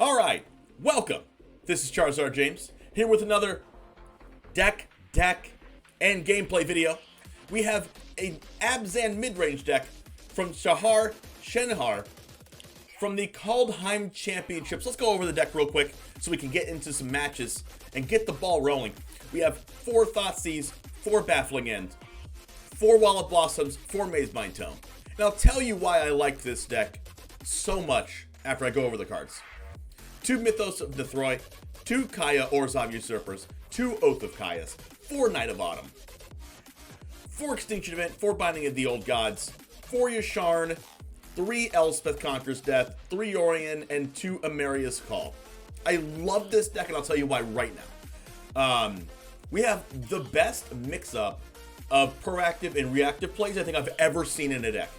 Alright, welcome. This is Charizard James, here with another deck, and gameplay video. We have an Abzan mid-range deck from Shahar Shenhar from the Kaldheim Championships. Let's go over the deck real quick so we can get into some matches and get the ball rolling. We have 4 Thoughtseize, 4 Baffling End, 4 Wall of Blossoms, 4 Mazemind Tome. And I'll tell you why I like this deck so much after I go over the cards. 2 Mythos of Nethroi, 2 Kaya Orzhov Usurpers, 2 Oath of Kayas, 4 Knight of Autumn, 4 Extinction Event, 4 Binding of the Old Gods, 4 Yasharn, 3 Elspeth Conquers Death, 3 Yorion, and 2 Amaria's Call. I love this deck, and I'll tell you why right now. We have the best mix-up of proactive and reactive plays I think I've ever seen in a deck.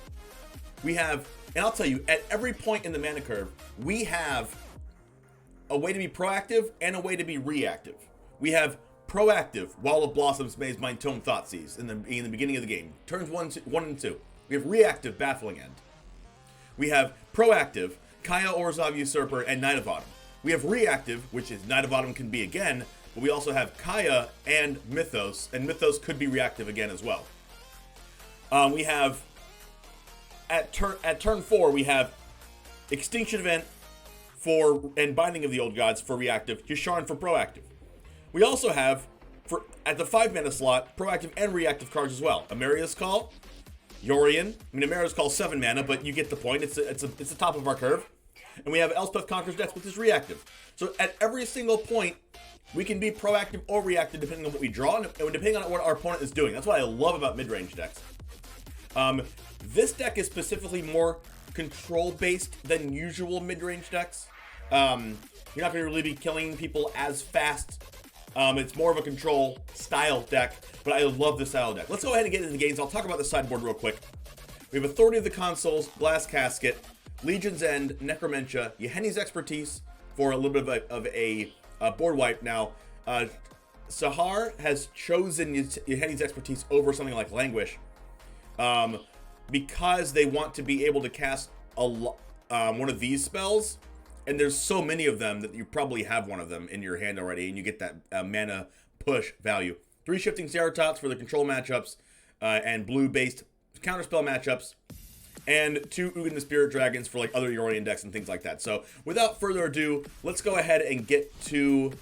We have, and I'll tell you, at every point in the mana curve, we have a way to be proactive and a way to be reactive. We have proactive Wall of Blossoms, Mazemind Tome, Thoughtseize in the beginning of the game. Turns 1 and 2. We have reactive Baffling End. We have proactive Kaya Orzhov Usurper and Knight of Autumn. We have reactive, which is Knight of Autumn can be again, but we also have Kaya and Mythos could be reactive again as well. We have at turn 4 we have Extinction Event and Binding of the Old Gods for reactive, Yasharn for proactive. We also have, at the 5 mana slot, proactive and reactive cards as well. Amaria's Call, Yorion. Amaria's Call 7 mana, but you get the point. It's the top of our curve. And we have Elspeth Conquers Death, which is reactive. So at every single point, we can be proactive or reactive depending on what we draw and depending on what our opponent is doing. That's what I love about mid-range decks. This deck is specifically more control-based than usual mid-range decks. You're not going to really be killing people as fast. It's more of a control style deck, but I love this style deck. Let's go ahead and get into the games. I'll talk about the sideboard real quick. We have Authority of the Consuls, Glass Casket, Legion's End, Necromentia, Yahenni's Expertise for a little bit of a board wipe. Now, Sahar has chosen Yahenni's Expertise over something like Languish because they want to be able to cast one of these spells. And there's so many of them that you probably have one of them in your hand already, and you get that mana push value. 3 Shifting Ceratops for the control matchups, and blue-based counterspell matchups, and 2 Ugin the Spirit Dragons for like other Yorion decks and things like that. So without further ado, let's go ahead and get to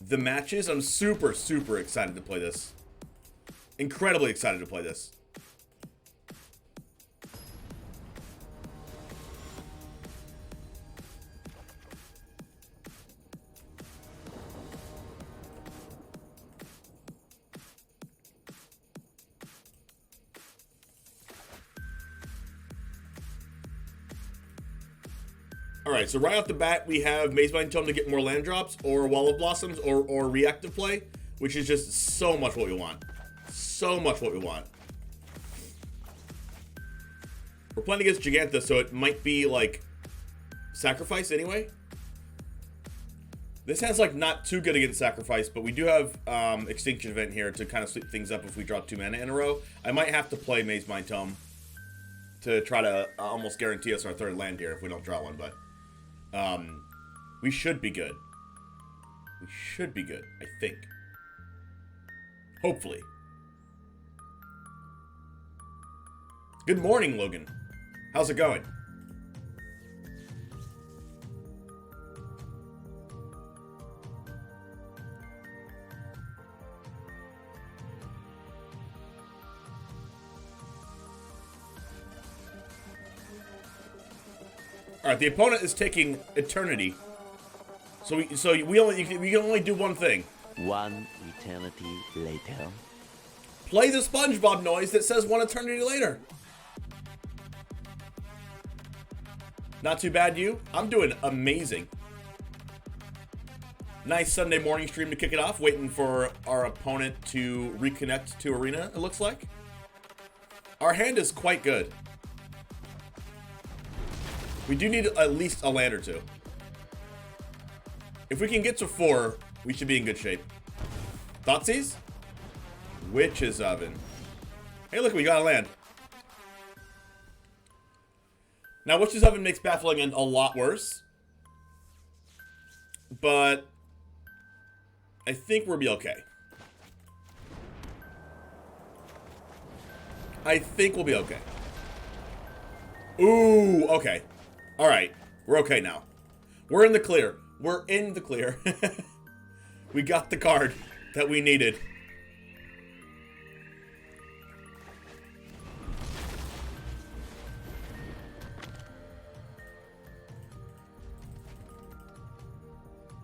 the matches. I'm super excited to play this. Incredibly excited to play this. Alright, so right off the bat, we have Mazemind Tome to get more land drops, or Wall of Blossoms, or reactive play, which is just so much what we want. So much what we want. We're playing against Giganta, so it might be, like, Sacrifice anyway. This hand's, like, not too good against Sacrifice, but we do have Extinction Event here to kind of sweep things up if we draw 2 mana in a row. I might have to play Mazemind Tome to try to almost guarantee us our 3rd land here if we don't draw one, but we should be good. We should be good, I think. Hopefully. Good morning, Logan. How's it going? Alright, the opponent is taking Eternity. So we can only do one thing. One eternity later. Play the SpongeBob noise that says 1 eternity later. Not too bad, you? I'm doing amazing. Nice Sunday morning stream to kick it off. Waiting for our opponent to reconnect to Arena, it looks like. Our hand is quite good. We do need at least a land or 2. If we can get to 4, we should be in good shape. Thoughtseize? Witch's Oven. Hey, look, we got a land. Now, Witch's Oven makes Baffling End a lot worse. but I think we'll be okay. I think we'll be okay. Ooh, okay. All right. We're okay now. We're in the clear. We're in the clear. We got the card that we needed.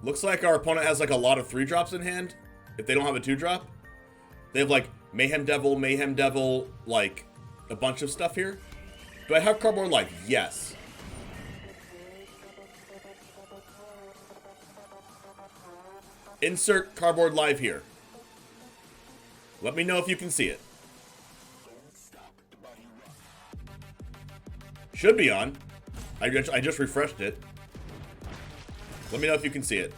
Looks like our opponent has like a lot of 3-drops in hand. If they don't have a 2-drop. They have like Mayhem Devil, like a bunch of stuff here. Do I have Cardboard Life? Yes. Insert Cardboard Live here. Let me know if you can see it. Should be on. I just refreshed it. Let me know if you can see it.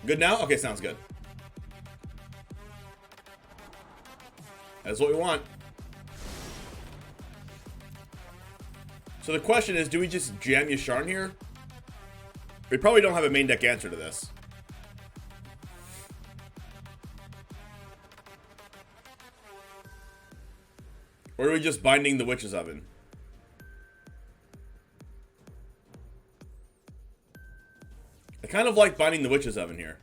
Good now? Okay, sounds good. That's what we want. So the question is, do we just jam Yasharn here? We probably don't have a main deck answer to this. Or are we just binding the Witch's Oven? I kind of like binding the Witch's Oven here.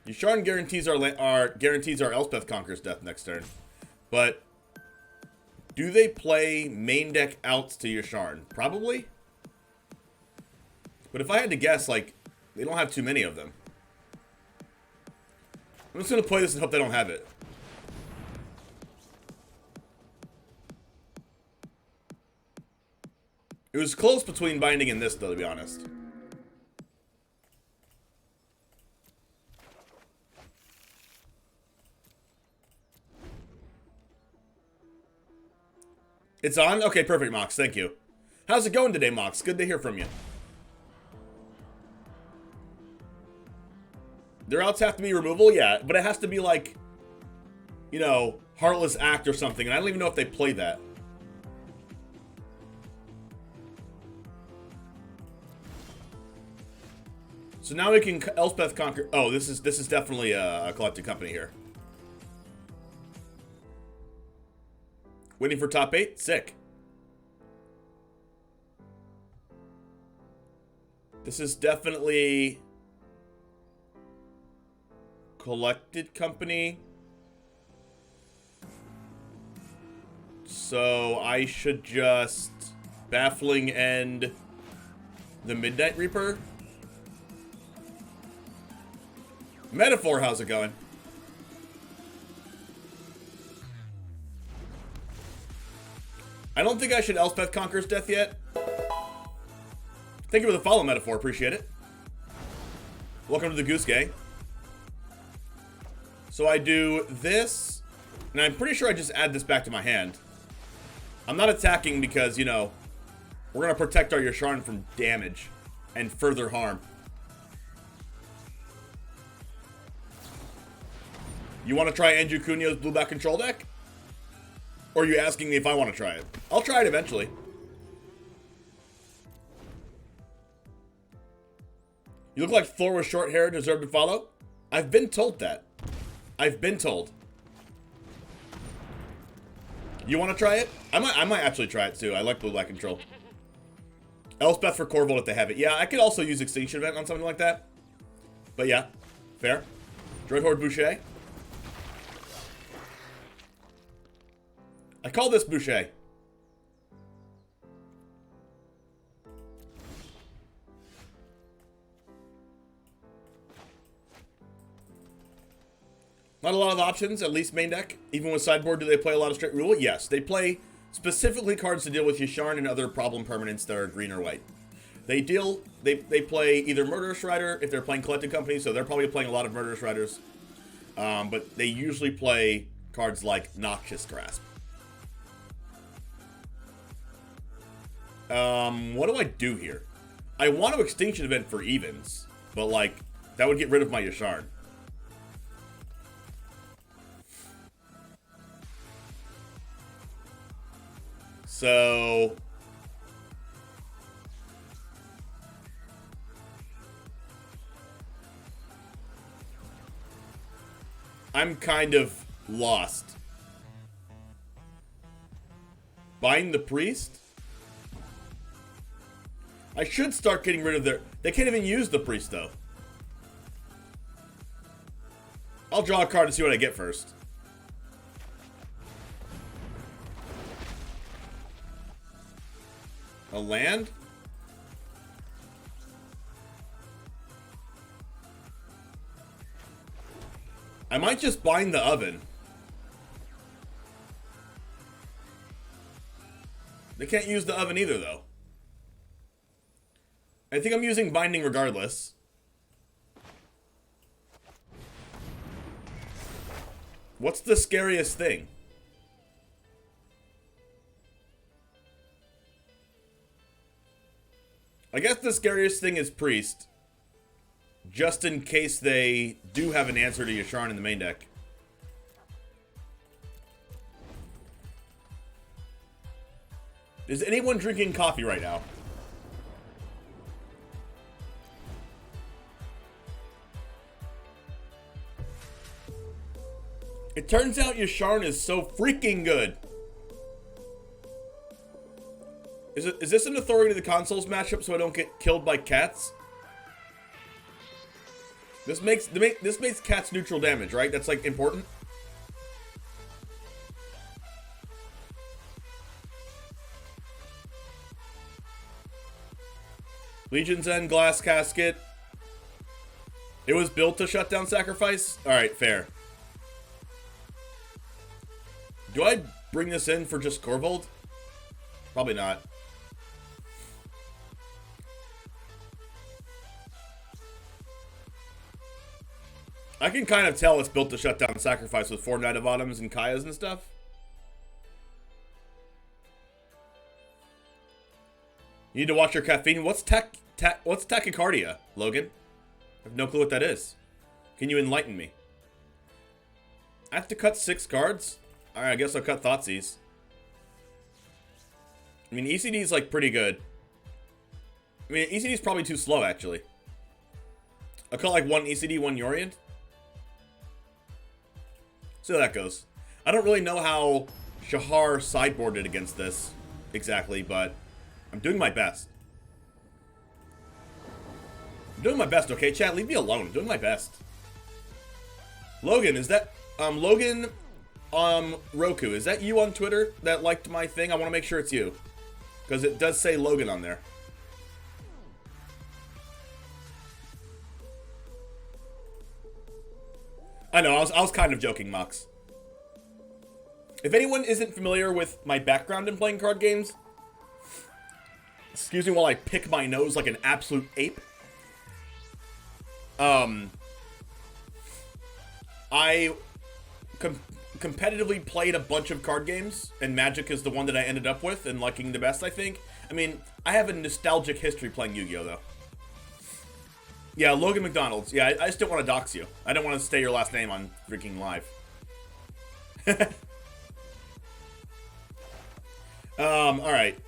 Yasharn guarantees our Elspeth Conqueror's death next turn. But do they play main deck outs to Yasharn? Probably. But if I had to guess, like, they don't have too many of them. I'm just going to play this and hope they don't have it. It was close between binding and this, though, to be honest. It's on? Okay, perfect, Mox. Thank you. How's it going today, Mox? Good to hear from you. Their outs have to be removal? Yeah, but it has to be like, you know, Heartless Act or something, and I don't even know if they play that. So now we can Elspeth Conquer. Oh, this is definitely a collected company here. Waiting for top 8? Sick. This is definitely collected company. So I should just Baffling End the Midnight Reaper. Metaphor, how's it going? I don't think I should Elspeth Conqueror's death yet. Thank you for the follow, Metaphor. Appreciate it. Welcome to the Goose Gang. So I do this, and I'm pretty sure I just add this back to my hand. I'm not attacking because, you know, we're going to protect our Yasharn from damage and further harm. You want to try Andrew Cunha's blue-black control deck? Or are you asking me if I want to try it? I'll try it eventually. You look like Thor with short hair deserved to follow? I've been told that. I've been told. You want to try it? I might actually try it too. I like blue-black control. Elspeth for Corvold if they have it. Yeah, I could also use Extinction Event on something like that. But yeah, fair. Droid Horde Boucher. I call this Boucher. Not a lot of options, at least main deck. Even with sideboard, do they play a lot of straight rule? Yes, they play specifically cards to deal with Yasharn and other problem permanents that are green or white. They play either Murderous Rider if they're playing Collected Company, so they're probably playing a lot of Murderous Riders. But they usually play cards like Noxious Grasp. What do I do here? I want to Extinction Event for evens, but like, that would get rid of my Yasharn. So I'm kind of lost. Buying the priest? I should start getting rid of their... They can't even use the priest, though. I'll draw a card to see what I get first. A land? I might just bind the oven. They can't use the oven either, though. I think I'm using binding regardless. What's the scariest thing? I guess the scariest thing is priest. Just in case they do have an answer to Yasharn in the main deck. Is anyone drinking coffee right now? It turns out Yasharn is so freaking good. Is this an authority to the consoles matchup so I don't get killed by cats? This makes cats neutral damage, right? That's like important. Legion's End, Glass Casket. It was built to shut down Sacrifice? Alright, fair. Do I bring this in for just Korvold? Probably not. I can kind of tell it's built to shut down Sacrifice with 4 Knight of Autumns and Kayas and stuff. You need to watch your caffeine. What's tachycardia, Logan? I have no clue what that is. Can you enlighten me? I have to cut 6 cards? Alright, I guess I'll cut Thoughtseize. I mean, ECD is like pretty good. I mean, ECD is probably too slow, actually. I'll cut like 1 ECD, 1 Yorient. See how that goes. I don't really know how Shahar sideboarded against this exactly, but I'm doing my best. I'm doing my best, okay, chat? Leave me alone. I'm doing my best. Logan, is that... Logan... Roku, is that you on Twitter that liked my thing? I want to make sure it's you. Because it does say Logan on there. I know, I was kind of joking, Mox. If anyone isn't familiar with my background in playing card games, excuse me while I pick my nose like an absolute ape. I competitively played a bunch of card games, and Magic is the one that I ended up with and liking the best, I think. I mean, I have a nostalgic history playing Yu-Gi-Oh, though. Yeah, Logan McDonald's. Yeah, I just don't want to dox you. I don't want to say your last name on freaking live. Alright.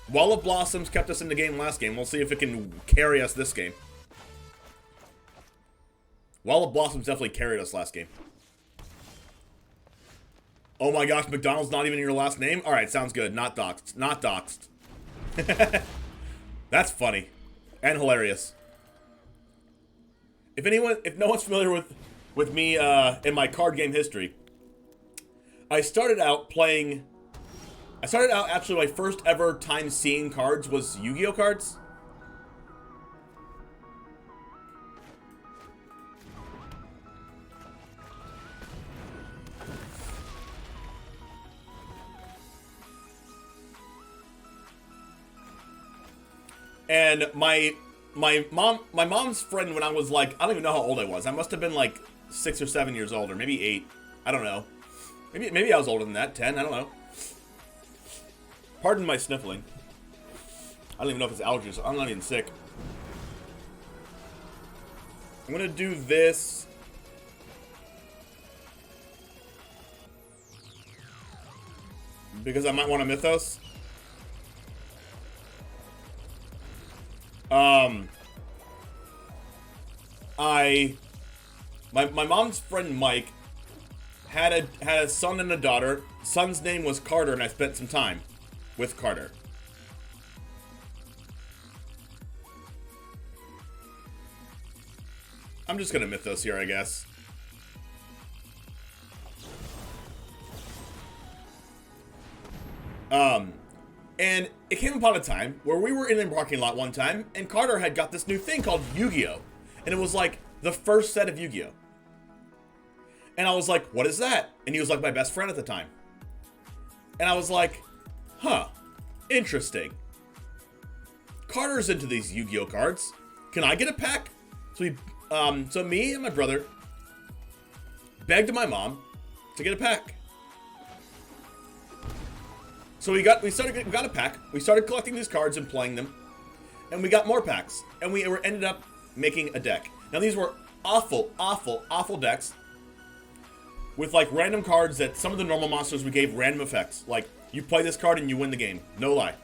Wall of Blossoms kept us in the game last game. We'll see if it can carry us this game. Wall of Blossoms definitely carried us last game. Oh my gosh, McDonald's not even your last name? Alright, sounds good. Not doxed. Not doxed. That's funny. And hilarious. If no one's familiar with me in my card game history, I started out actually my first ever time seeing cards was Yu-Gi-Oh cards. And my mom's friend, when I was like, I don't even know how old I was. I must have been like 6 or 7 years old, or maybe 8. I don't know. Maybe I was older than that, 10, I don't know. Pardon my sniffling. I don't even know if it's allergies. I'm not even sick. I'm gonna do this. Because I might want a Mythos. My mom's friend Mike had a son and a daughter. Son's name was Carter, and I spent some time with Carter. I'm just gonna Mythos here, I guess. And it came upon a time where we were in a parking lot one time, and Carter had got this new thing called Yu-Gi-Oh! And it was like the first set of Yu-Gi-Oh! And I was like, what is that? And he was like my best friend at the time. And I was like, huh, interesting. Carter's into these Yu-Gi-Oh! Cards. Can I get a pack? So me and my brother begged my mom to get a pack. So we got a pack. We started collecting these cards and playing them, and we got more packs, and we ended up making a deck. Now these were awful decks with like random cards that some of the normal monsters we gave random effects. Like you play this card and you win the game. No lie.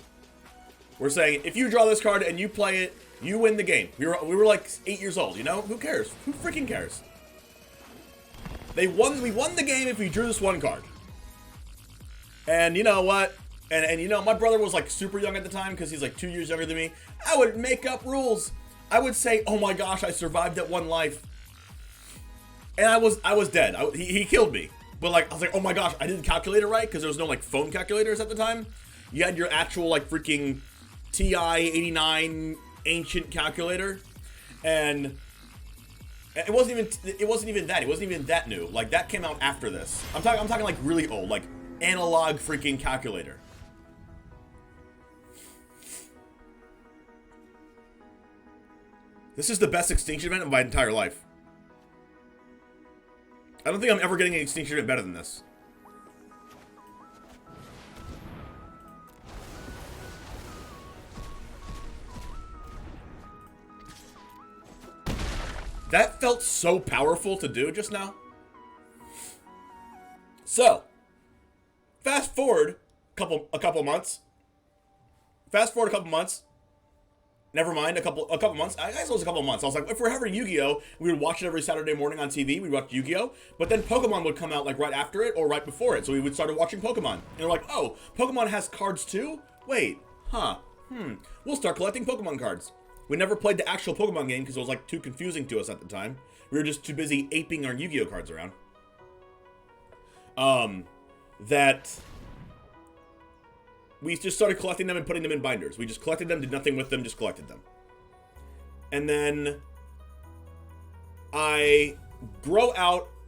We're saying if you draw this card and you play it, you win the game. We were like 8 years old. You know who cares? Who freaking cares? We won the game if we drew this one card. And you know what? And you know, my brother was like super young at the time because he's like 2 years younger than me. I would make up rules. I would say, oh my gosh, I survived that one life. And I was dead. He killed me. But like, I was like, oh my gosh, I didn't calculate it right because there was no like phone calculators at the time. You had your actual like freaking TI-89 ancient calculator. And it wasn't even that. It wasn't even that new. Like that came out after this. I'm talking like really old, like analog freaking calculator. This is the best Extinction event of my entire life. I don't think I'm ever getting an Extinction event better than this. That felt so powerful to do just now. So, fast forward a couple months. Never mind, a couple months. I guess it was a couple months. I was like, if we're having Yu-Gi-Oh, we would watch it every Saturday morning on TV. We'd watch Yu-Gi-Oh, but then Pokemon would come out like right after it or right before it. So we would start watching Pokemon. And we're like, oh, Pokemon has cards too? Wait, we'll start collecting Pokemon cards. We never played the actual Pokemon game because it was like too confusing to us at the time. We were just too busy aping our Yu-Gi-Oh cards around. We just started collecting them and putting them in binders. We just collected them, did nothing with them, just collected them. And then I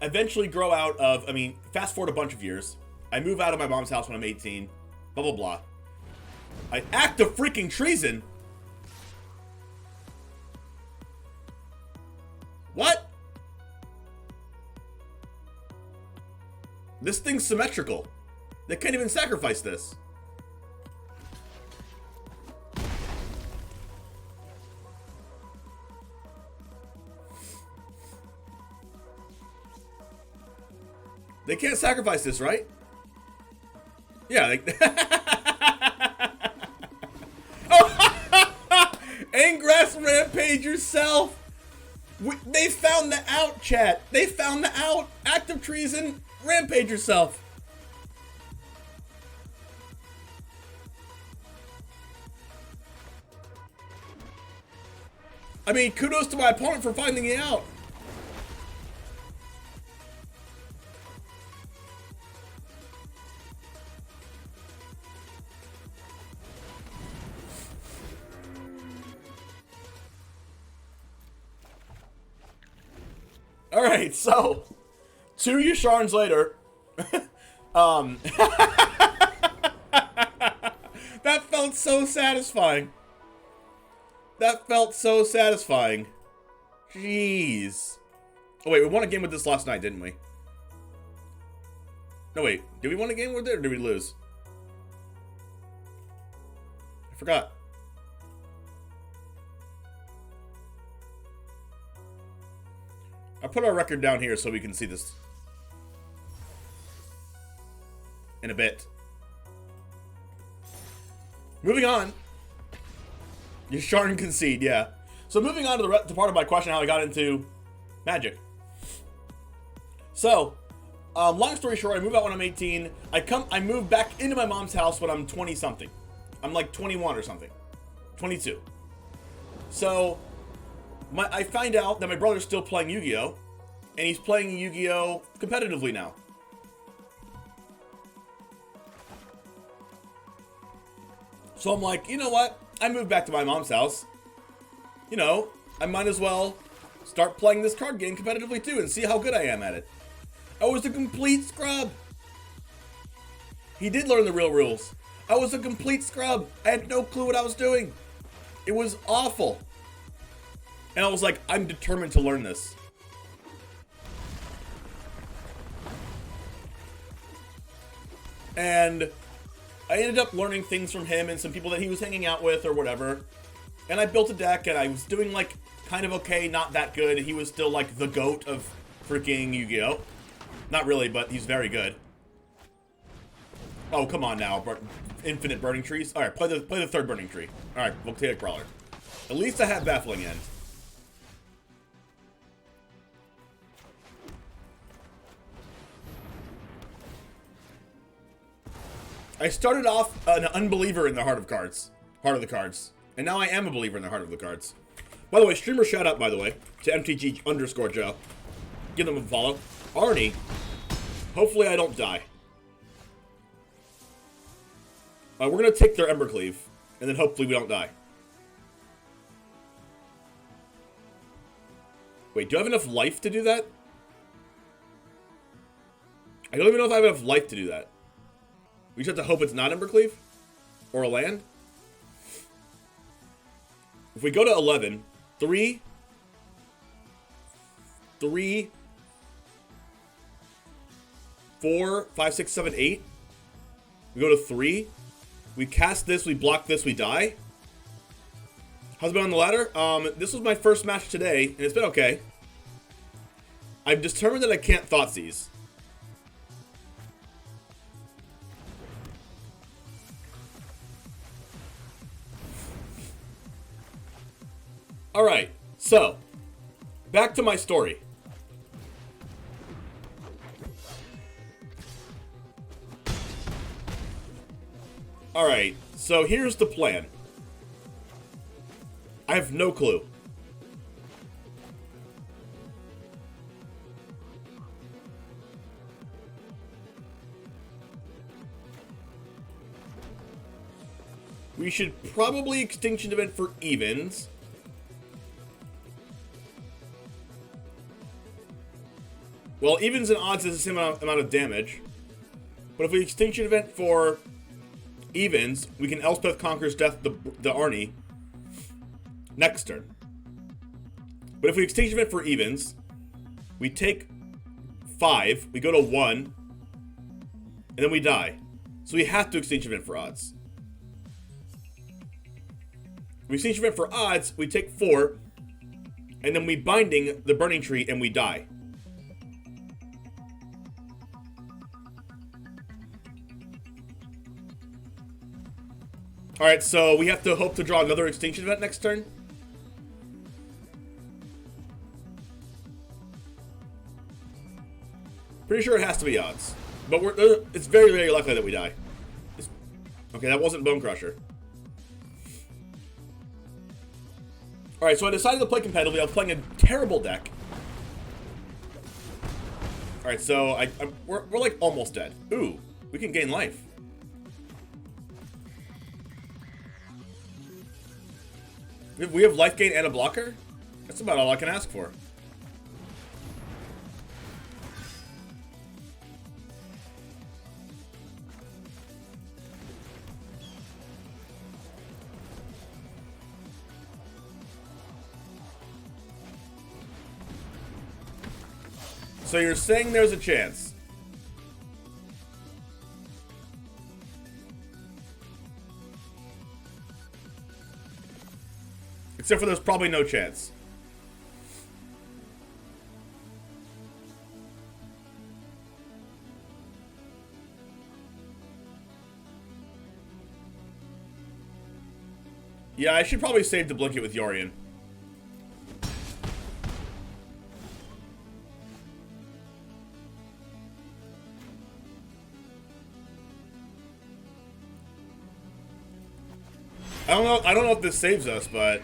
eventually grow out of, fast forward a bunch of years. I move out of my mom's house when I'm 18, blah, blah, blah. I act of freaking treason. What? This thing's symmetrical. They can't even sacrifice this. They can't sacrifice this, right? Yeah, oh! Ingress Rampage yourself! They found the out, chat. They found the out. Act of treason. Rampage yourself. I mean, kudos to my opponent for finding the out. Alright, so 2 Yusharns later, that felt so satisfying. That felt so satisfying. Jeez. Oh wait, we won a game with this last night, didn't we? No wait, did we win a game with it or did we lose? I forgot. I'll put our record down here so we can see this in a bit. Moving on. Yashar and Concede, yeah. So moving on to the part of my question, how I got into Magic. So, long story short, I move out when I'm 18. I move back into my mom's house when I'm 20 something. I'm like 21 or something, 22. So, I find out that my brother's still playing Yu-Gi-Oh, and he's playing Yu-Gi-Oh competitively now. So I'm like, you know what? I moved back to my mom's house. You know, I might as well start playing this card game competitively too and see how good I am at it. I was a complete scrub. He did learn the real rules. I was a complete scrub. I had no clue what I was doing. It was awful. And I was like, I'm determined to learn this. And I ended up learning things from him and some people that he was hanging out with or whatever. And I built a deck and I was doing like kind of okay, not that good. He was still like the GOAT of freaking Yu-Gi-Oh! Not really, but he's very good. Oh, come on now. Infinite Burning Trees. Alright, play the third Burning Tree. Alright, Voltaic Brawler. At least I have Baffling End. I started off an unbeliever in the Heart of the Cards. And now I am a believer in the Heart of the Cards. By the way, streamer shout out, by the way, to MTG_Joe. Give them a follow. Arnie, hopefully I don't die. We're going to take their Embercleave, and then hopefully we don't die. Wait, do I have enough life to do that? I don't even know if I have enough life to do that. We just have to hope it's not Embercleave? Or a land? If we go to 11, 3, 4, 5, 6, 7, 8. We go to 3. We cast this, we block this, we die. How's it been on the ladder? This was my first match today, and it's been okay. I've determined that I can't Thoughtseize. Alright, so, back to my story. Alright, so here's the plan. I have no clue. We should probably Extinction Event for evens. Well, evens and odds is the same amount of damage. But if we Extinction Event for evens, we can Elspeth Conquers Death the Arnie next turn. But if we Extinction Event for evens, we take 5, we go to 1, and then we die. So we have to Extinction Event for odds. If we Extinction Event for odds, we take 4, and then we Binding the Burning Tree and we die. Alright, so we have to hope to draw another Extinction Event next turn. Pretty sure it has to be odds. But it's very, very likely that we die. Okay, that wasn't Bone Crusher. Alright, so I decided to play competitively. I was playing a terrible deck. Alright, so we're like almost dead. Ooh, we can gain life. We have life gain and a blocker? That's about all I can ask for. So you're saying there's a chance? Except for there's probably no chance. Yeah, I should probably save the Blanket with Yorion. I don't know if this saves us, but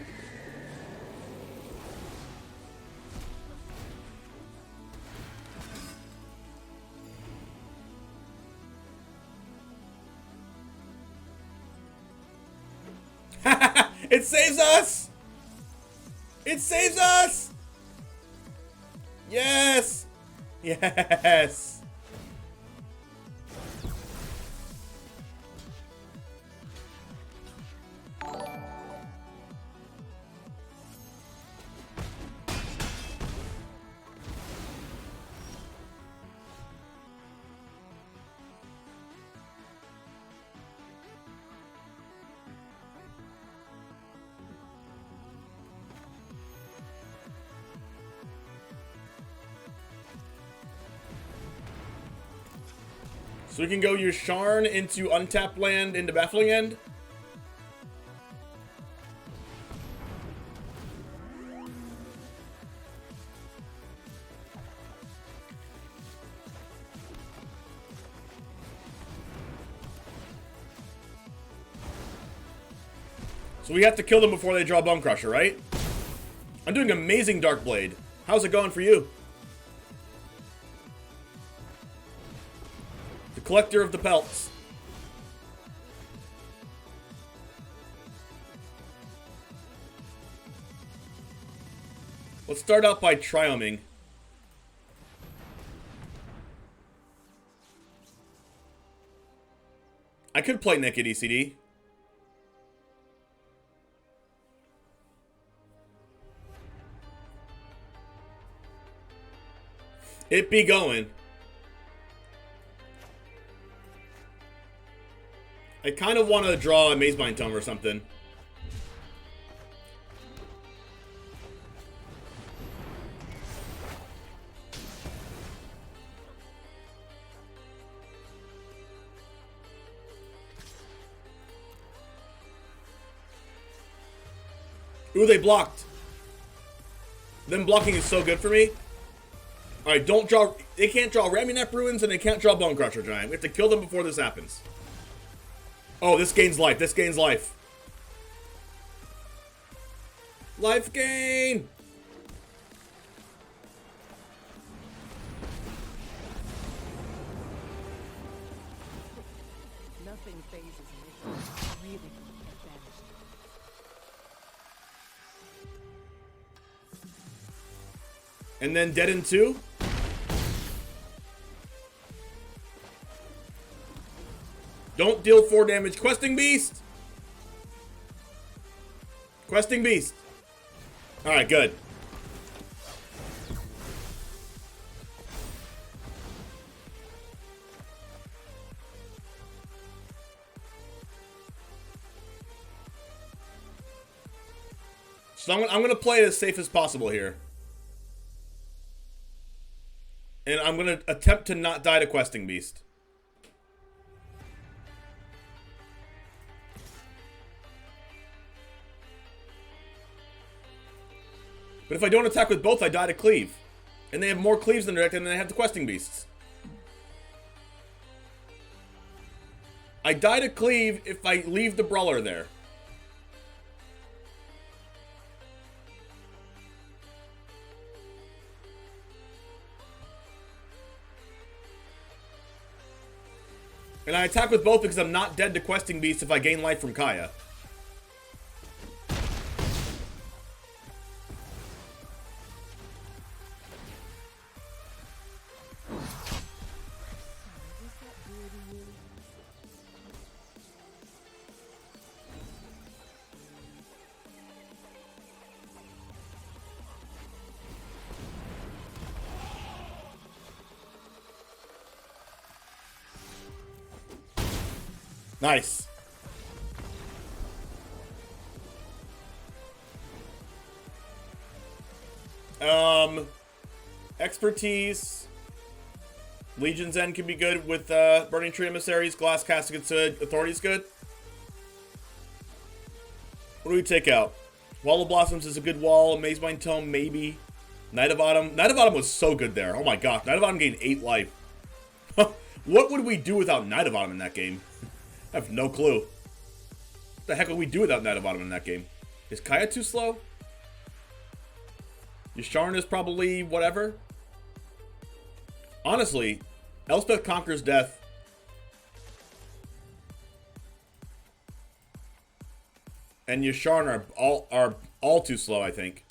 it saves us! It saves us! Yes! Yes! So we can go use Sharn into untapped land into Baffling End. So we have to kill them before they draw Bone Crusher, right? I'm doing amazing, Darkblade. How's it going for you? The collector of the pelts. Let's start out by triumphing. I could play Naked ECD. It be going. I kind of want to draw a Mazebind Tome or something. Ooh, they blocked. Them blocking is so good for me. Alright, don't draw... They can't draw Ramunap Ruins and they can't draw Bone Crusher Giant. We have to kill them before this happens. Oh, this gains life. This gains life. Life gain! Nothing phases me. Really advanced. And then Deaden 2. Don't deal 4 damage. Questing Beast! Questing Beast. Alright, good. So I'm going to play it as safe as possible here. And I'm going to attempt to not die to Questing Beast. But if I don't attack with both, I die to Cleave. And they have more Cleaves than direct, and they have the Questing Beasts. I die to Cleave if I leave the Brawler there. And I attack with both because I'm not dead to Questing Beast if I gain life from Kaya. Nice. Expertise. Legion's End can be good with Burning Tree Emissaries. Glass Casket's good. Authority's good. What do we take out? Wall of Blossoms is a good wall. Mazemind Tome, maybe. Knight of Autumn. Knight of Autumn was so good there. Oh my god. Knight of Autumn gained 8 life. What would we do without Knight of Autumn in that game? I have no clue. What the heck would we do without Knight of Autumn in that game? Is Kaya too slow? Yasharn is probably whatever. Honestly, Elspeth Conquers Death. And Yasharn are all too slow, I think.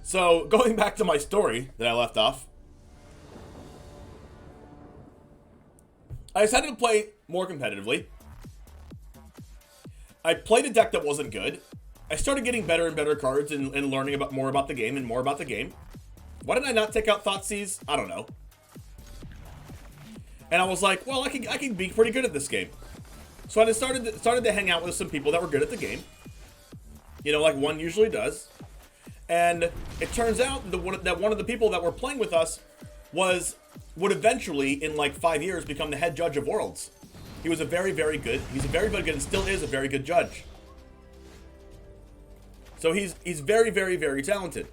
So, going back to my story that I left off, I decided to play more competitively. I played a deck that wasn't good. I started getting better and better cards and learning more about the game and more about the game. Why did I not take out Thoughtseize? I don't know. And I was like, well, I can be pretty good at this game. So I just started to hang out with some people that were good at the game. You know, like one usually does. And it turns out that one of the people that were playing with us would eventually, in like 5 years, become the head judge of Worlds. He was he's a very, very good and still is a very good judge. So he's very, very, very talented.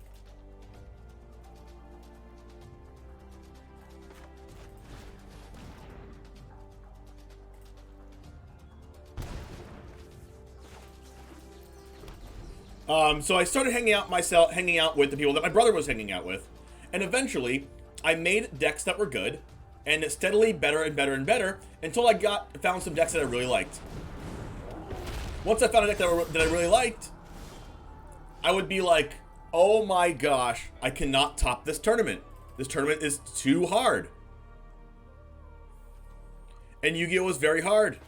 So I started hanging out with the people that my brother was hanging out with, and eventually I made decks that were good, and steadily better and better and better until I found some decks that I really liked. Once I found a deck that I really liked, I would be like, oh my gosh, I cannot top this tournament. This tournament is too hard. And Yu-Gi-Oh! Was very hard.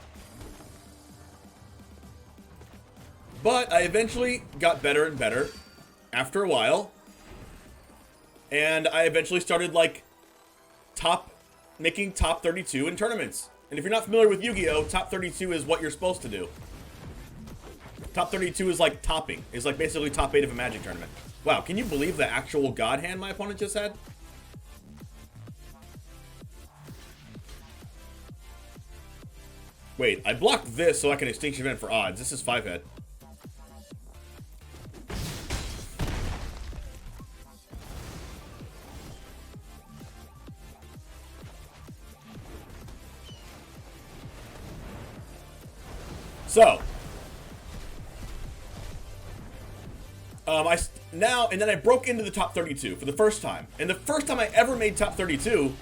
But I eventually got better and better after a while. And I eventually started like making top 32 in tournaments. And if you're not familiar with Yu-Gi-Oh, top 32 is what you're supposed to do. Top 32 is like topping. It's like basically top 8 of a Magic tournament. Wow, can you believe the actual God hand my opponent just had? Wait, I blocked this so I can Extinction Event for odds. This is 5-head. So, and then I broke into the top 32 for the first time. And the first time I ever made top 32,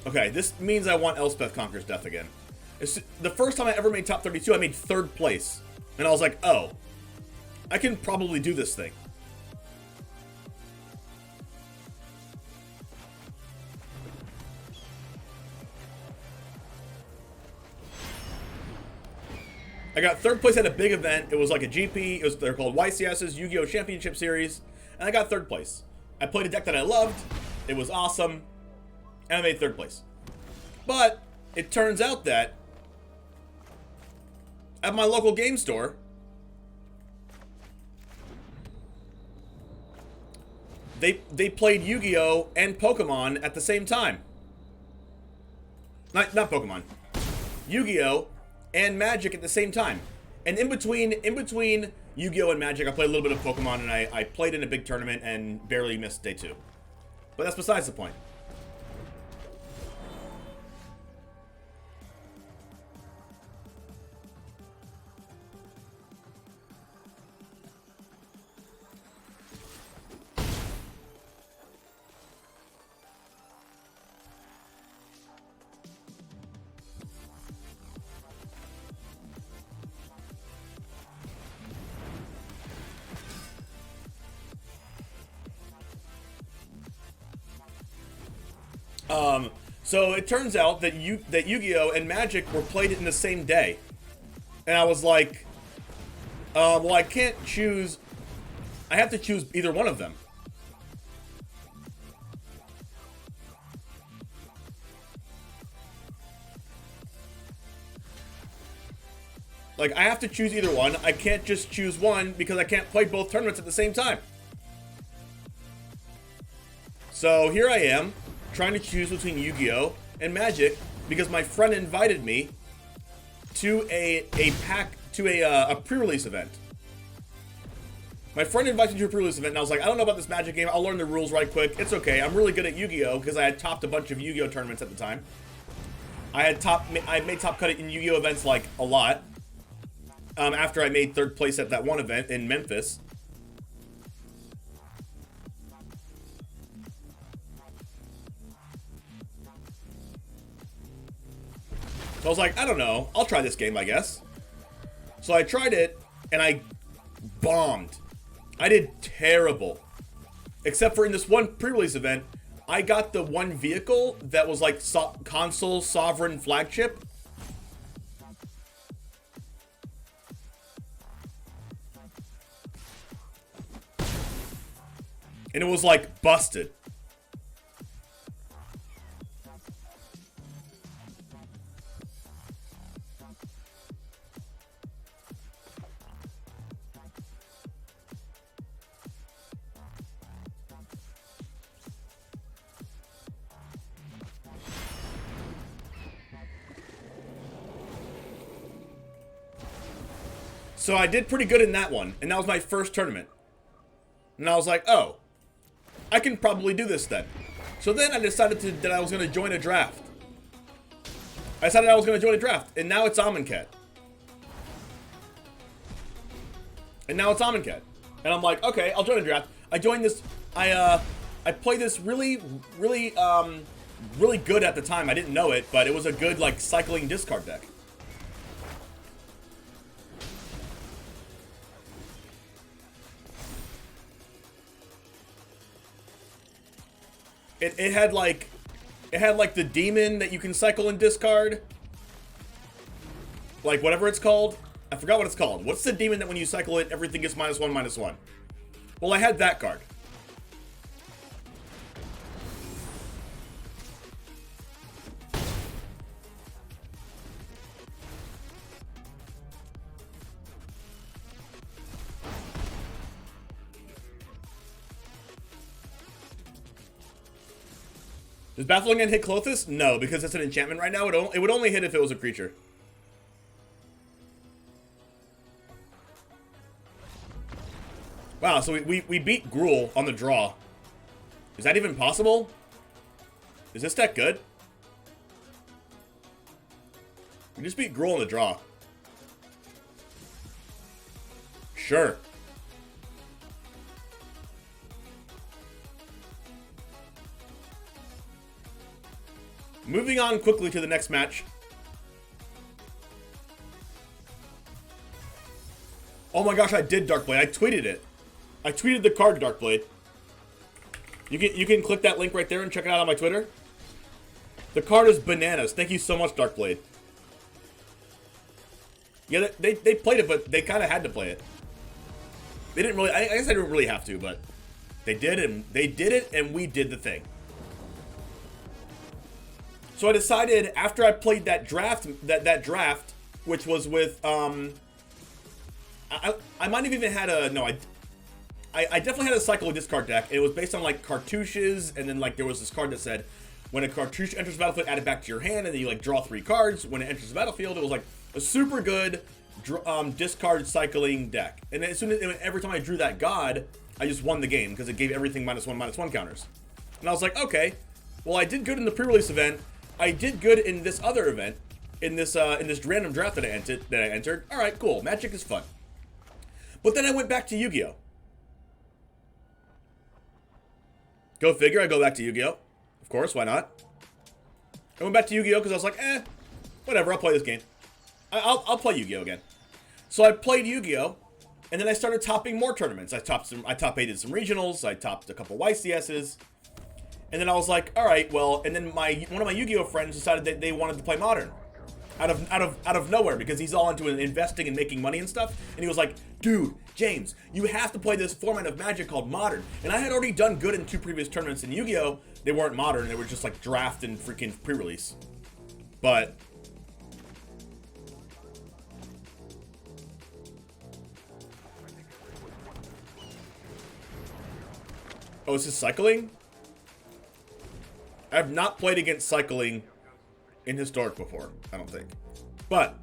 okay, this means I want Elspeth Conquers Death again. The first time I ever made top 32, I made 3rd place. And I was like, oh, I can probably do this thing. I got 3rd place at a big event. It was like a GP. They're called YCS's Yu-Gi-Oh! Championship Series. And I got 3rd place. I played a deck that I loved. It was awesome. And I made 3rd place. But it turns out that at my local game store, they played Yu-Gi-Oh! And Pokemon at the same time. Not Pokemon. Yu-Gi-Oh! And Magic at the same time. And in between Yu-Gi-Oh! And Magic, I played a little bit of Pokemon, and I played in a big tournament and barely missed day 2. But that's besides the point. So it turns out that Yu-Gi-Oh! And Magic were played in the same day. And I was like, well, I can't choose. I have to choose either one of them. Like, I have to choose either one. I can't just choose one because I can't play both tournaments at the same time. So here I am, trying to choose between Yu-Gi-Oh! And Magic, because my friend invited me to a pre-release event. My friend invited me to a pre-release event, and I was like, I don't know about this Magic game. I'll learn the rules right quick. It's okay. I'm really good at Yu-Gi-Oh! Because I had topped a bunch of Yu-Gi-Oh! Tournaments at the time. I made top cut in Yu-Gi-Oh! Events like a lot. After I made third place at that one event in Memphis. So I was like, I don't know. I'll try this game, I guess. So I tried it, and I bombed. I did terrible. Except for in this one pre-release event, I got the one vehicle that was like console sovereign flagship. And it was like busted. So I did pretty good in that one, and that was my first tournament. And I was like, oh, I can probably do this then. So then I decided that I was going to join a draft. I decided I was going to join a draft, and now it's Amonkhet. And I'm like, okay, I'll join a draft. I joined this, I played this really good at the time. I didn't know it, but it was a good, like, cycling discard deck. It had like the demon that you can cycle and discard. Like whatever it's called. I forgot what it's called. What's the demon that when you cycle it, everything gets -1/-1? Well, I had that card. Does Baffling End hit Klothys? No, because it's an enchantment right now. It would only hit if it was a creature. Wow, so we beat Gruul on the draw. Is that even possible? Is this deck good? We just beat Gruul on the draw. Sure. Moving on quickly to the next match. Oh my gosh, I did Darkblade. I tweeted it. I tweeted the card Darkblade. You can click that link right there and check it out on my Twitter. The card is bananas. Thank you so much, Darkblade. Yeah, they played it, but they kind of had to play it. They didn't really. I guess they didn't really have to, but they did, and they did it, and we did the thing. So I decided after I played that draft, which was with I might have even had a I definitely had a cycle discard deck. It was based on like cartouches, and then like there was this card that said when a cartouche enters the battlefield, add it back to your hand, and then you like draw 3 cards. When it enters the battlefield, it was like a super good discard cycling deck. And as soon as every time I drew that god, I just won the game because it gave everything -1/-1 counters. And I was like, okay, well I did good in the pre-release event. I did good in this other event, in this random draft that I entered. All right, cool. Magic is fun. But then I went back to Yu-Gi-Oh. Go figure. I go back to Yu-Gi-Oh. Of course, why not? I went back to Yu-Gi-Oh because I was like, whatever. I'll play this game. I'll play Yu-Gi-Oh again. So I played Yu-Gi-Oh, and then I started topping more tournaments. I top 8'd some regionals. I topped a couple YCSs. And then I was like, all right, well, and then one of my Yu-Gi-Oh friends decided that they wanted to play Modern, out of nowhere, because he's all into investing and making money and stuff. And he was like, dude, James, you have to play this format of Magic called Modern. And I had already done good in 2 previous tournaments in Yu-Gi-Oh. They weren't Modern; they were just like draft and freaking pre-release. But oh, is this cycling? I've not played against Cycling in Historic before, I don't think. But,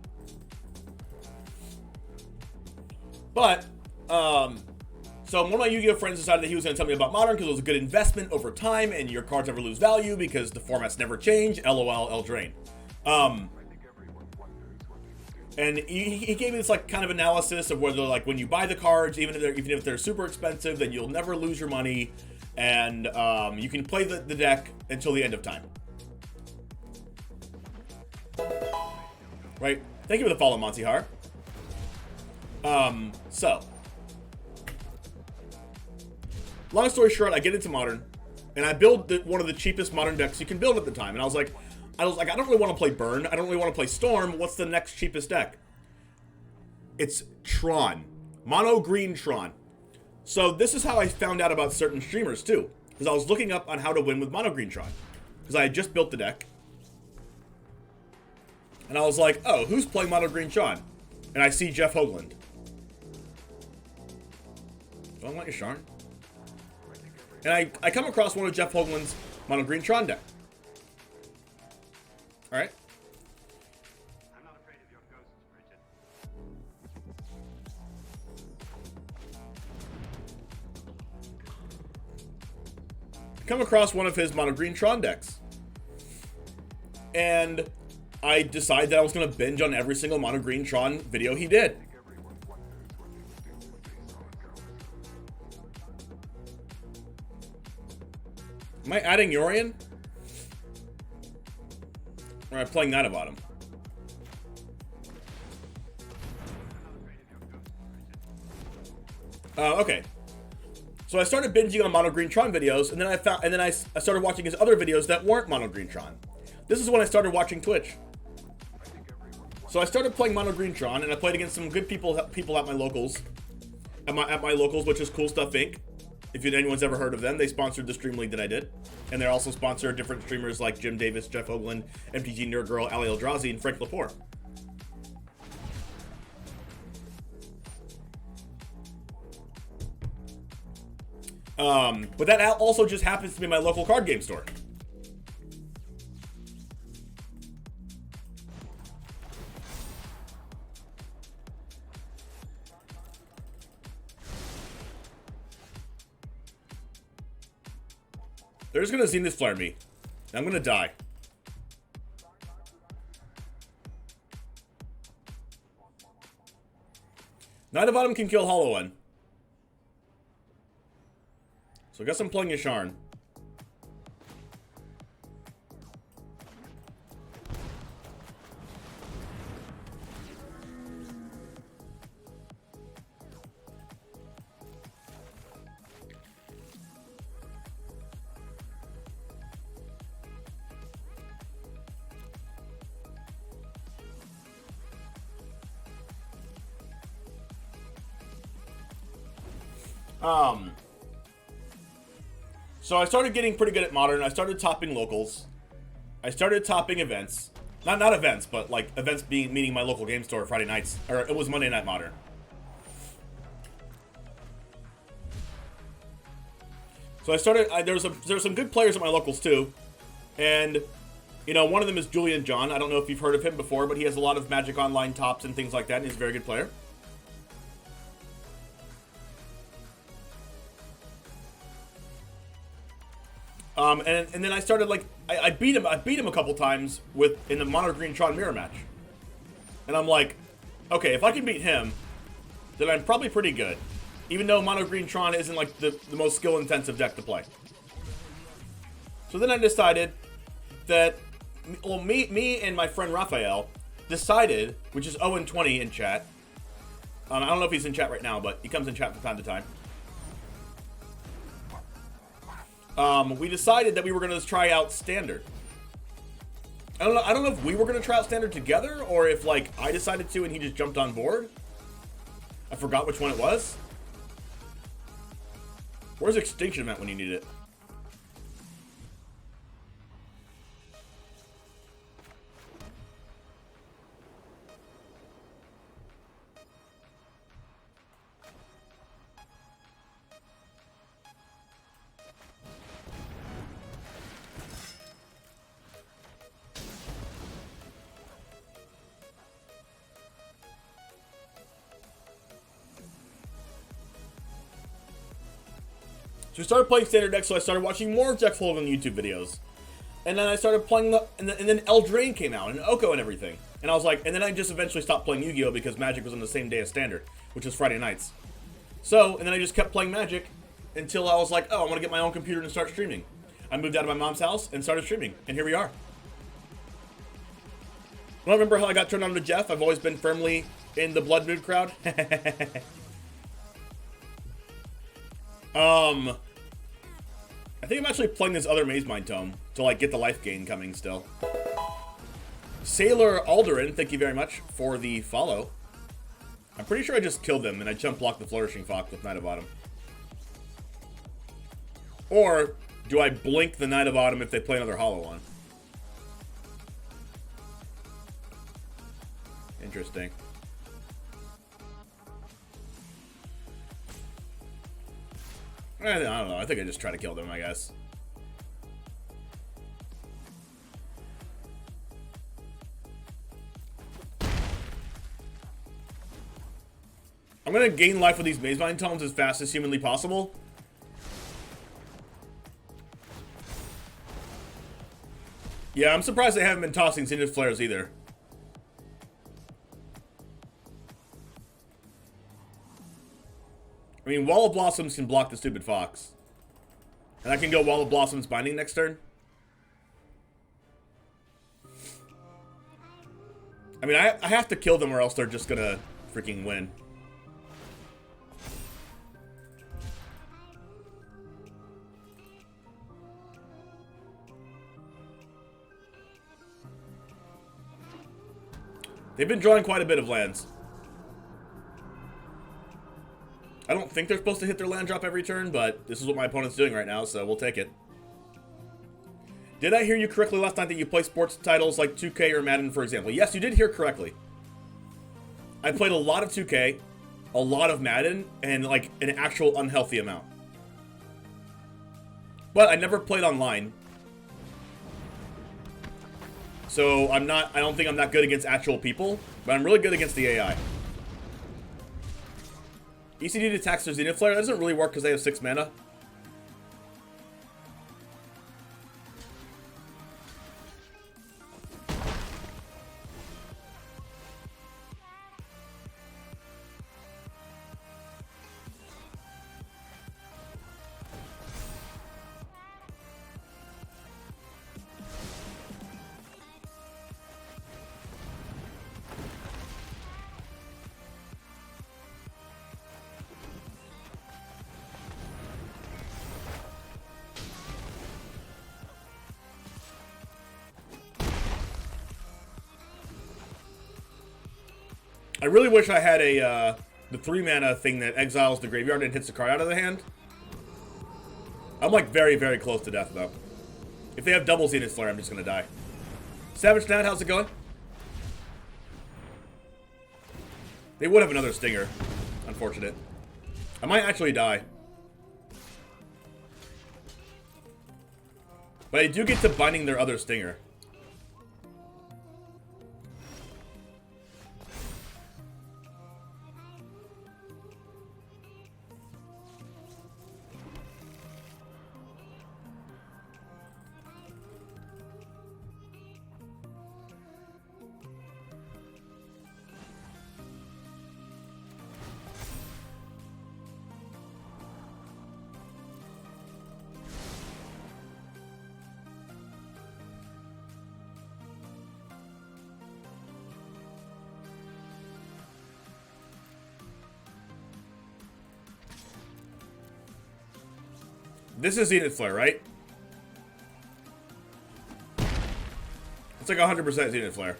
so one of my Yu-Gi-Oh friends decided that he was going to tell me about Modern because it was a good investment over time and your cards never lose value because the formats never change. LOL, Eldraine. And he gave me this like kind of analysis of whether like when you buy the cards, even if they're super expensive, then you'll never lose your money, and you can play the deck until the end of time. Right? Thank you for the follow, Monsihar. So, long story short, I get into Modern, and I build one of the cheapest Modern decks you can build at the time. And I was like, I don't really want to play Burn. I don't really want to play Storm. What's the next cheapest deck? It's Tron. Mono green Tron. So this is how I found out about certain streamers too. Because I was looking up on how to win with Mono green Tron. Because I had just built the deck. And I was like, oh, who's playing Mono green Tron? And I see Jeff Hoagland. Do I want Yasharn? And I come across one of Jeff Hoagland's Mono green Tron deck. Alright. I'm not afraid of your ghosts, Bridget. Come across one of his Mono green Tron decks. And I decided that I was going to binge on every single Mono green Tron video he did. Am I adding Yorion? Or am I playing Knight of Autumn? Okay. So I started binging on Mono green Tron videos, and then I started watching his other videos that weren't Mono green Tron. This is when I started watching Twitch. So I started playing Mono green Tron, and I played against some good people at my locals, at my locals, which is Cool Stuff Inc. If anyone's ever heard of them, they sponsored the stream league that I did, and they also sponsor different streamers like Jim Davis, Jeff Hoagland, MTG Nerd Girl, Ali Eldrazi, and Frank Lepore. But that also just happens to be my local card game store. They're just gonna Zenith Flare me. I'm gonna die. Knight of Autumn can kill Hollow One. So I guess I'm playing Yasharn. So I started getting pretty good at Modern. I started topping locals. I started topping events. Not events, but like events meaning my local game store Friday nights. Or it was Monday Night Modern. So I started, there's some good players at my locals too. And, you know, one of them is Julian John. I don't know if you've heard of him before, but he has a lot of Magic Online tops and things like that, and he's a very good player. And then I started like I beat him a couple times in the Mono Green Tron mirror match, and I'm like, okay, if I can beat him, then I'm probably pretty good, even though Mono Green Tron isn't like the most skill intensive deck to play. So then I decided that, well, me and my friend Raphael decided, which is Owen20 in chat. I don't know if he's in chat right now, but he comes in chat from time to time. We decided that we were going to try out Standard. I don't know if we were going to try out Standard together, or if like I decided to and he just jumped on board. I forgot which one it was. Where's Extinction Event when you need it? we started playing standard deck, so I started watching more Jeff Hold'em YouTube videos. And then I started playing and then Eldraine came out, and Oko and everything. And I was like, and then I just eventually stopped playing Yu-Gi-Oh! Because Magic was on the same day as Standard, which was Friday nights. So, and then I just kept playing Magic until I was like, oh, I want to get my own computer and start streaming. I moved out of my mom's house and started streaming, and here we are. I don't remember how I got turned on to Jeff. I've always been firmly in the Blood Mood crowd. I think I'm actually playing this other Maze Mind Tome to like get the life gain coming still. Sailor Alderin, thank you very much for the follow. I'm pretty sure I just killed them and I jump blocked the Flourishing Fox with Knight of Autumn. Or do I blink the Knight of Autumn if they play another hollow one? Interesting. I don't know. I think I just try to kill them, I guess. I'm gonna gain life with these Maze Mind Tomes as fast as humanly possible. Yeah, I'm surprised they haven't been tossing Zenith Flares either. I mean, Wall of Blossoms can block the stupid fox. And I can go Wall of Blossoms Binding next turn. I mean, I have to kill them or else they're just gonna freaking win. They've been drawing quite a bit of lands. I don't think they're supposed to hit their land drop every turn, but this is what my opponent's doing right now, so we'll take it. Did I hear you correctly last night that you play sports titles like 2K or Madden, for example? Yes, you did hear correctly. I played a lot of 2K, a lot of Madden, and like an actual unhealthy amount. But I never played online. So I don't think I'm that good against actual people, but I'm really good against the AI. ECD attacks their Zenith Flare. That doesn't really work because they have 6 mana. I really wish I had a, the 3 mana thing that exiles the graveyard and hits the card out of the hand. I'm like very, very close to death though. If they have double Zenith Flare, I'm just gonna die. Savage Nat, how's it going? They would have another Stinger. Unfortunate. I might actually die. But I do get to binding their other Stinger. This is Zenith Flare, right? It's like 100% Zenith Flare.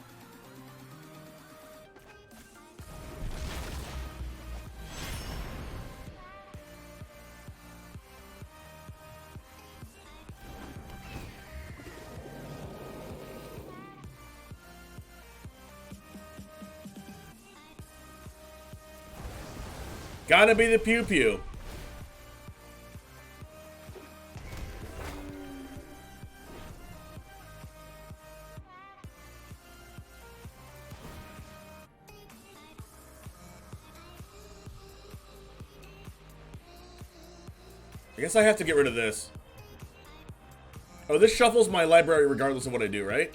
Gotta be the Pew Pew. I guess I have to get rid of this. Oh, this shuffles my library regardless of what I do, right?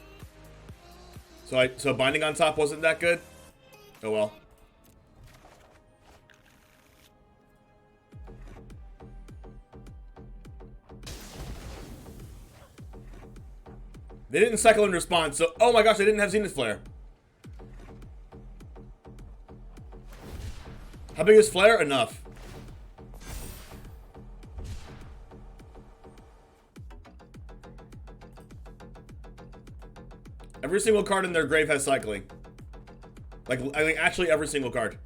So Binding on top wasn't that good? Oh well. They didn't cycle in response, so... Oh my gosh, they didn't have Zenith Flare. How big is Flare? Enough. Every single card in their grave has cycling. Like, I think actually every single card.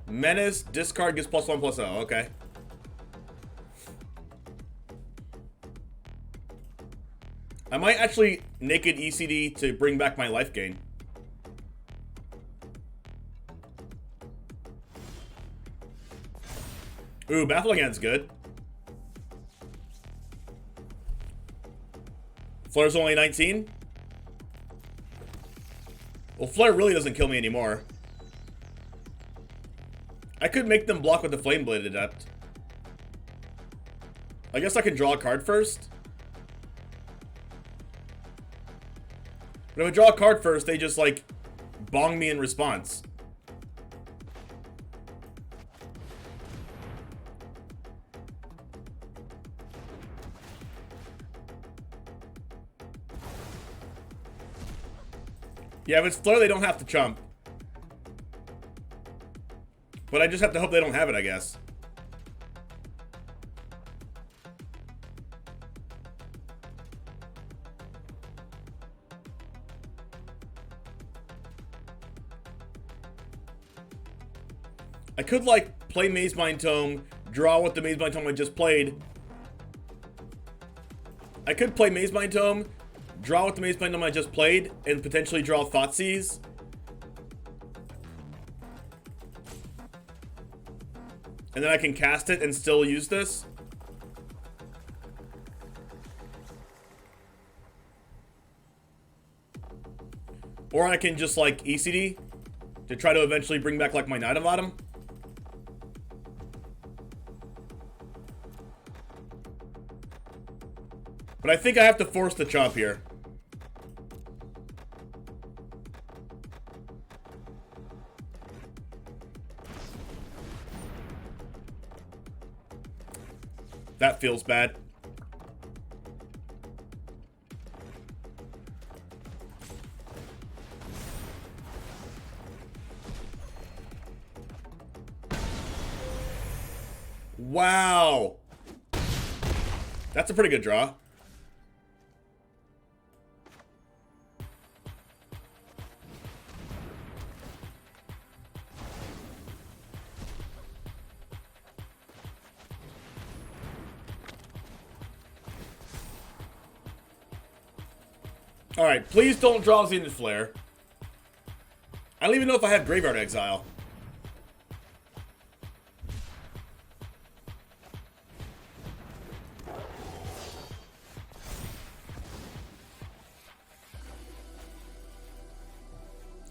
Menace, discard gets +1/+0. Okay. I might actually naked ECD to bring back my life gain. Ooh, Baffling Hand's good. Flare's only 19? Well, Flare really doesn't kill me anymore. I could make them block with the Flame Blade Adept. I guess I can draw a card first. But if I draw a card first, they just, like, bong me in response. Yeah, if it's Flare, they don't have to chump. But I just have to hope they don't have it, I guess. I could, like, play Maze Mind Tome, draw with the Maze Mind Tome I just played. I could play Maze Mind Tome, draw with the Maze Mind Tome I just played, and potentially draw Thoughtseize. And then I can cast it and still use this. Or I can just, like, ECD to try to eventually bring back, like, my Night of Autumn. But I think I have to force the chomp here. That feels bad. Wow. That's a pretty good draw. Alright, please don't draw Zenith Flare. I don't even know if I have Graveyard Exile. I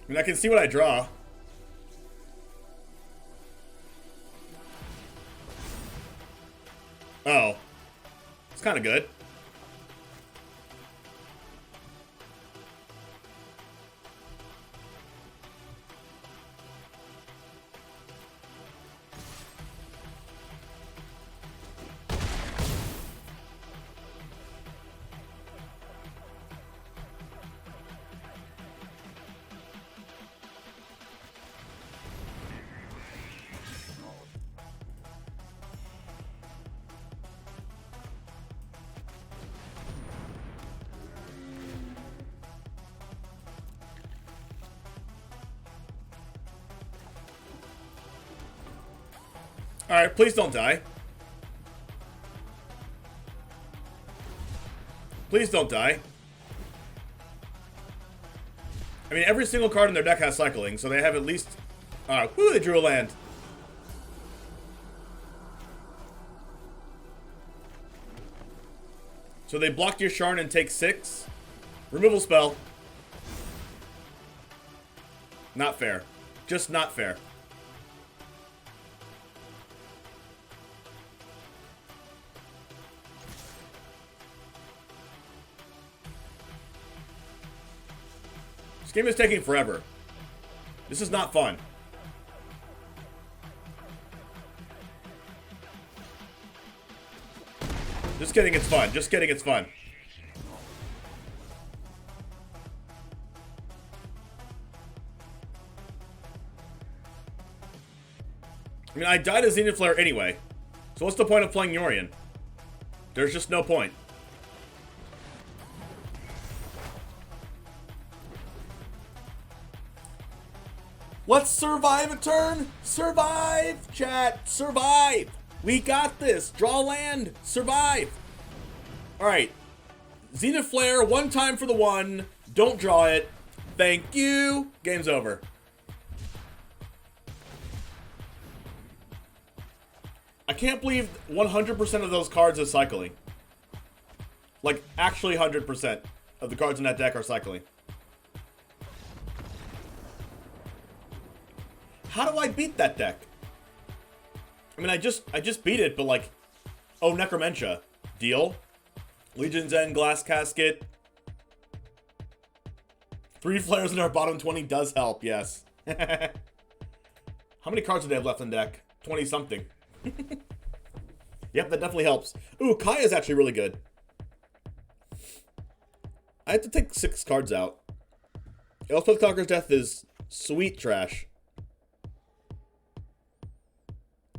mean, I can see what I draw. Oh. It's kind of good. Alright, please don't die. Please don't die. I mean, every single card in their deck has cycling, so they have at least... whoo, they drew a land. So they blocked your Sharn and take 6. Removal spell. Not fair. Just not fair. This game is taking forever. This is not fun. Just kidding, it's fun. Just kidding, it's fun. I mean, I died as Zenith Flare anyway. So what's the point of playing Yorion? There's just no point. Let's survive a turn! Survive, chat! Survive! We got this! Draw land! Survive! Alright. Zenith Flare, one time for the one. Don't draw it. Thank you! Game's over. I can't believe 100% of those cards are cycling. Like, actually 100% of the cards in that deck are cycling. How do I beat that deck? I mean, I just beat it, but like, oh, Necromentia. Deal. Legion's End, Glass Casket. 3 flares in our bottom 20 does help, yes. How many cards do they have left in deck? 20-something. Yep, that definitely helps. Ooh, Kaya's actually really good. I have to take 6 cards out. Elspeth Conqueror's Death is sweet trash.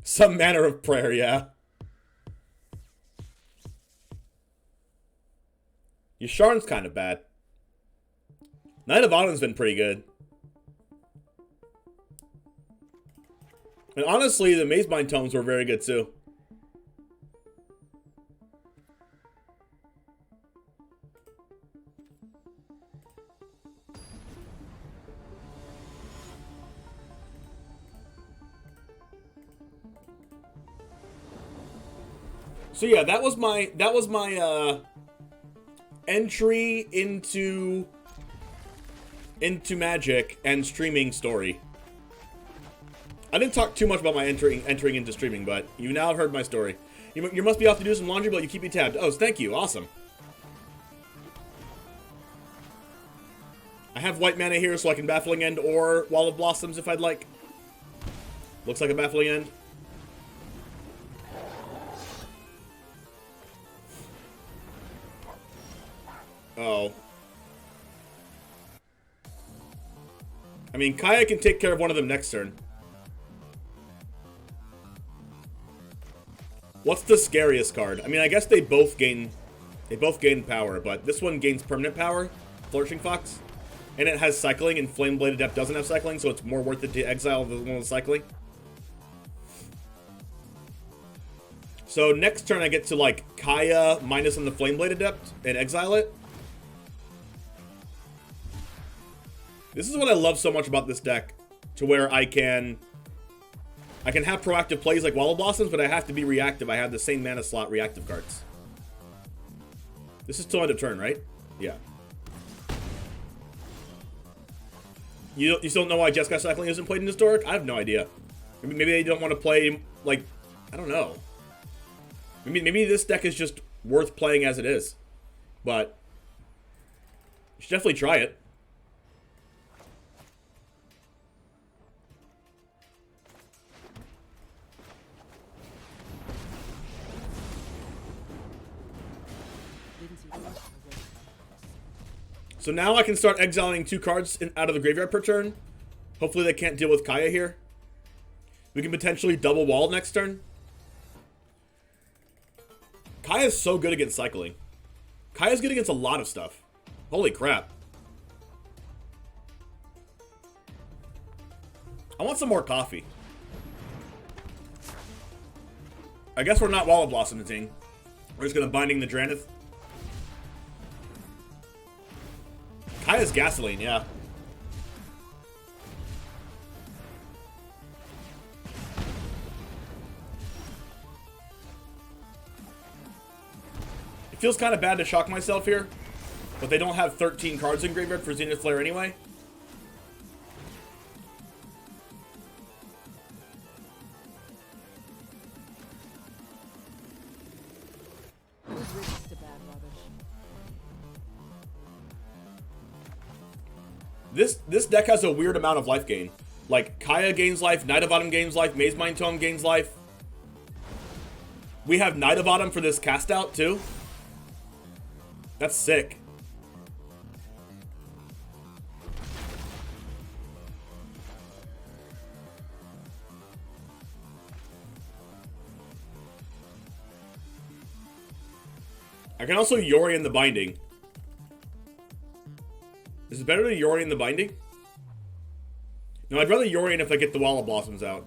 Some manner of prayer, yeah. Yasharn's kind of bad. Knight of Autumn's been pretty good. And honestly, the Mazebind tomes were very good too. So yeah, that was my entry into Magic and streaming story. I didn't talk too much about my entering into streaming, but you now have heard my story. You must be off to do some laundry, but you keep me tabbed. Oh, thank you. Awesome. I have white mana here, so I can Baffling End or Wall of Blossoms if I'd like. Looks like a Baffling End. Oh. I mean, Kaya can take care of one of them next turn. What's the scariest card? I mean, I guess they both gain power, but this one gains permanent power, Flourishing Fox. And it has cycling, and Flameblade Adept doesn't have cycling, so it's more worth it to exile the one with cycling. So next turn I get to, like, Kaya minus on the Flameblade Adept and exile it. This is what I love so much about this deck, to where I can have proactive plays like Wall of Blossoms, but I have to be reactive. I have the same mana slot reactive cards. This is till end of turn, right? Yeah. You still don't know why Jeskai Cycling isn't played in Historic? I have no idea. Maybe they don't want to play, like, I don't know. Maybe this deck is just worth playing as it is. But you should definitely try it. So now I can start exiling 2 cards out of the graveyard per turn. Hopefully they can't deal with Kaya here. We can potentially double wall next turn. Kaya's so good against cycling. Kaya's good against a lot of stuff. Holy crap. I want some more coffee. I guess we're not Wall of Blossoming. We're just going to Binding the Drannith. Kaya's Gasoline, yeah. It feels kind of bad to shock myself here, but they don't have 13 cards in graveyard for Zenith Flare anyway. This deck has a weird amount of life gain. Like, Kaya gains life, Knight of Autumn gains life, Maze Mind Tome gains life. We have Knight of Autumn for this cast out, too. That's sick. I can also Yori in the Binding. Is it better to Yori in the Binding? No, I'd rather Yorian if I get the Wall of Blossoms out.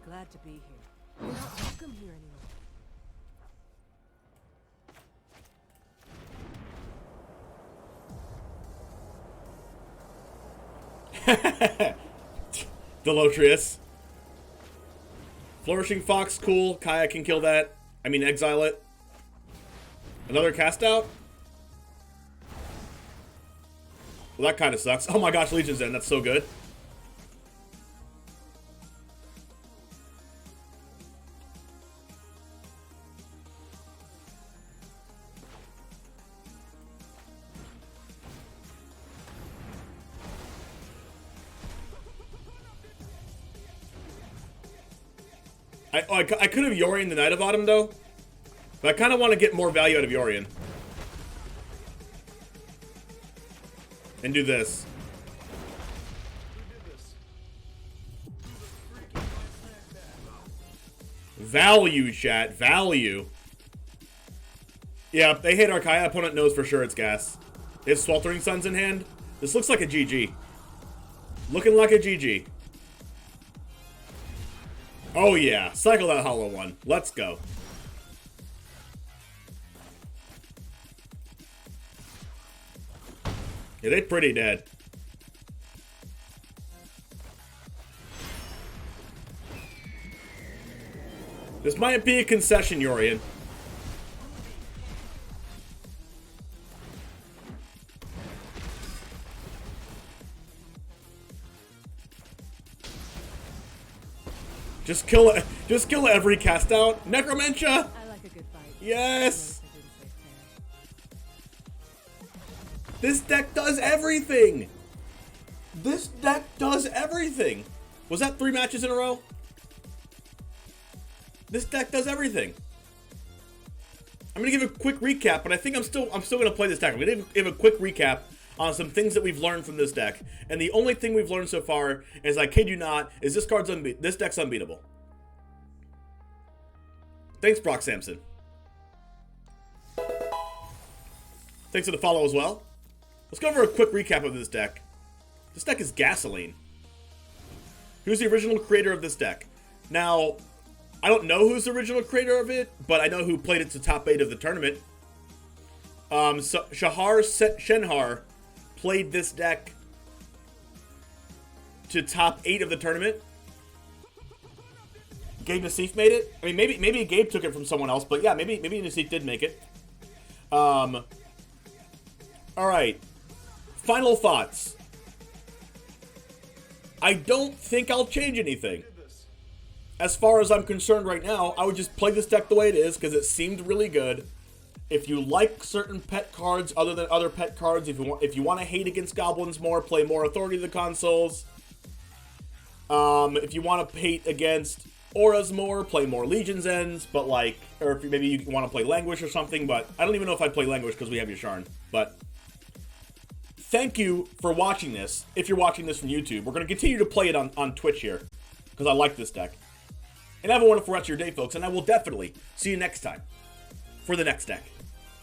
Glad to be here. You're not welcome here anymore. Delotrius. Flourishing Fox, cool. Kaya can kill that. I mean, exile it. Another cast out? Well, that kind of sucks. Oh my gosh, Legion's End. That's so good. I could have Yorian the Knight of Autumn, though. But I kind of want to get more value out of Yorian. And do this. Value, chat. Value. Yeah, if they hit our Kaya, opponent knows for sure it's gas. They have Sweltering Suns in hand. This looks like a GG. Looking like a GG. Oh yeah, cycle that Hollow One. Let's go. Yeah, they're pretty dead. This might be a concession, Yorian. Just kill it. Just kill every cast out. Necromantia. I like a good fight. Yes. I didn't say fair. This deck does everything. This deck does everything. Was that 3 matches in a row? This deck does everything. I'm gonna give a quick recap, but I think I'm still gonna play this deck. I'm gonna give a quick recap on some things that we've learned from this deck. And the only thing we've learned so far is, I kid you not, is this deck's unbeatable. Thanks, Brock Sampson. Thanks for the follow as well. Let's go over a quick recap of this deck. This deck is gasoline. Who's the original creator of this deck? Now, I don't know who's the original creator of it, but I know who played it to top 8 of the tournament. So Shahar Shenhar played this deck to top 8 of the tournament. Gabe Nassif made it. I mean, maybe Gabe took it from someone else, but yeah, maybe Nassif did make it. All right. Final thoughts. I don't think I'll change anything. As far as I'm concerned right now, I would just play this deck the way it is because it seemed really good. If you like certain pet cards other than other pet cards, if you want to hate against goblins more, play more Authority of the Consoles. If you want to hate against auras more, play more Legion's Ends, but like, or if maybe you want to play Languish or something, but I don't even know if I'd play Languish because we have Yasharn. But thank you for watching this. If you're watching this from YouTube, we're going to continue to play it on Twitch here because I like this deck. And have a wonderful rest of your day, folks, and I will definitely see you next time for the next deck.